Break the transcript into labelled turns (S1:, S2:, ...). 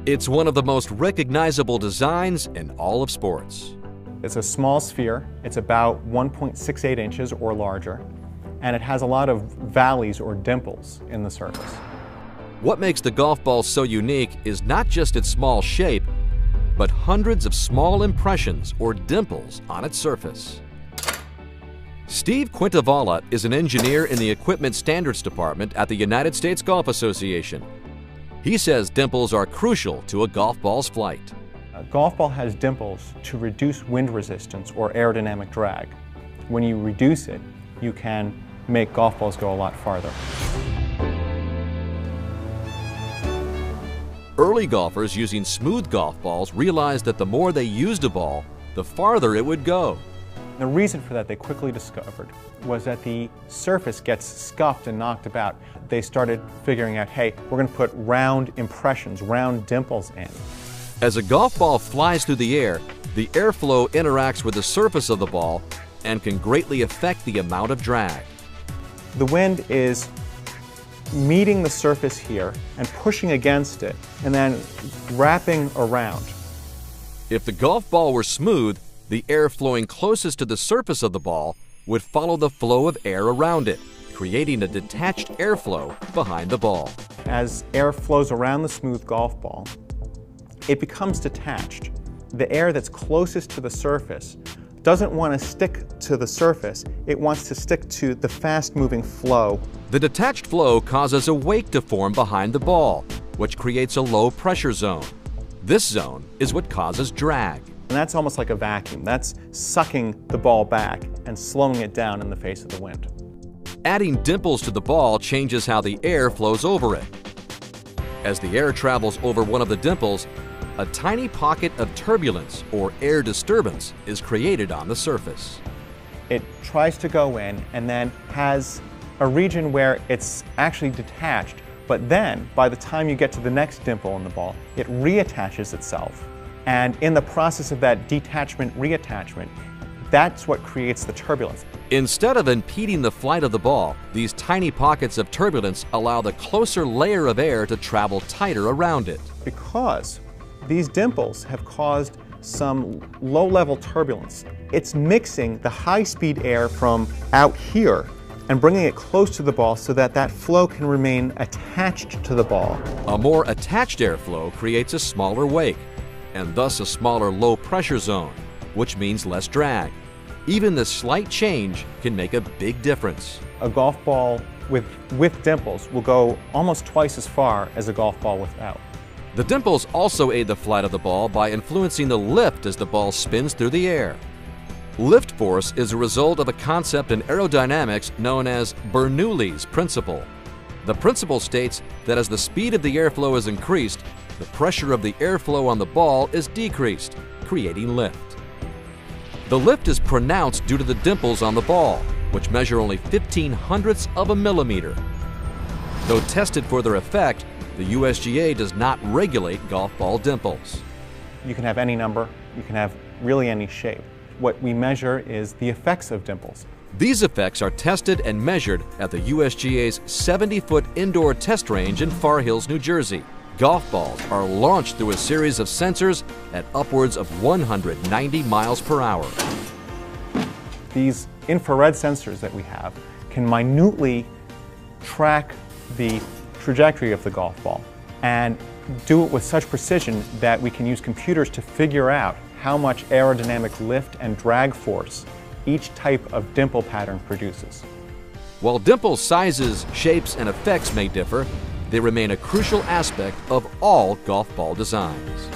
S1: It's one of the most recognizable designs in all of sports.
S2: It's a small sphere. It's about 1.68 inches or larger, and it has a lot of valleys or dimples in the surface.
S1: What makes the golf ball so unique is not just its small shape, but hundreds of small impressions or dimples on its surface. Steve Quintavala is an engineer in the Equipment Standards Department at the United States Golf Association. He says dimples are crucial to a golf ball's flight.
S2: A golf ball has dimples to reduce wind resistance or aerodynamic drag. When you reduce it, you can make golf balls go a lot farther.
S1: Early golfers using smooth golf balls realized that the more they used a ball, the farther it would go.
S2: The reason for that, they quickly discovered, was that the surface gets scuffed and knocked about. They started figuring out, hey, we're going to put round impressions, round dimples in.
S1: As a golf ball flies through the air, the airflow interacts with the surface of the ball and can greatly affect the amount of drag.
S2: The wind is meeting the surface here and pushing against it and then wrapping around.
S1: If the golf ball were smooth, the air flowing closest to the surface of the ball would follow the flow of air around it, creating a detached airflow behind the ball.
S2: As air flows around the smooth golf ball, it becomes detached. The air that's closest to the surface doesn't want to stick to the surface, it wants to stick to the fast-moving flow.
S1: The detached flow causes a wake to form behind the ball, which creates a low-pressure zone. This zone is what causes drag.
S2: And that's almost like a vacuum. That's sucking the ball back and slowing it down in the face of the wind.
S1: Adding dimples to the ball changes how the air flows over it. As the air travels over one of the dimples, a tiny pocket of turbulence or air disturbance is created on the surface.
S2: It tries to go in and then has a region where it's actually detached, but then by the time you get to the next dimple in the ball, it reattaches itself. And in the process of that detachment, reattachment, that's what creates the turbulence.
S1: Instead of impeding the flight of the ball, these tiny pockets of turbulence allow the closer layer of air to travel tighter around it.
S2: Because these dimples have caused some low-level turbulence, it's mixing the high-speed air from out here and bringing it close to the ball so that that flow can remain attached to the ball.
S1: A more attached airflow creates a smaller wake, and thus a smaller low-pressure zone, which means less drag. Even this slight change can make a big difference.
S2: A golf ball with dimples will go almost twice as far as a golf ball without.
S1: The dimples also aid the flight of the ball by influencing the lift as the ball spins through the air. Lift force is a result of a concept in aerodynamics known as Bernoulli's principle. The principle states that as the speed of the airflow is increased, the pressure of the airflow on the ball is decreased, creating lift. The lift is pronounced due to the dimples on the ball, which measure only 0.15 of a millimeter. Though tested for their effect, the USGA does not regulate golf ball dimples.
S2: You can have any number, you can have really any shape. What we measure is the effects of dimples.
S1: These effects are tested and measured at the USGA's 70-foot indoor test range in Far Hills, New Jersey. Golf balls are launched through a series of sensors at upwards of 190 miles per hour.
S2: These infrared sensors that we have can minutely track the trajectory of the golf ball and do it with such precision that we can use computers to figure out how much aerodynamic lift and drag force each type of dimple pattern produces.
S1: While dimple sizes, shapes, and effects may differ, they remain a crucial aspect of all golf ball designs.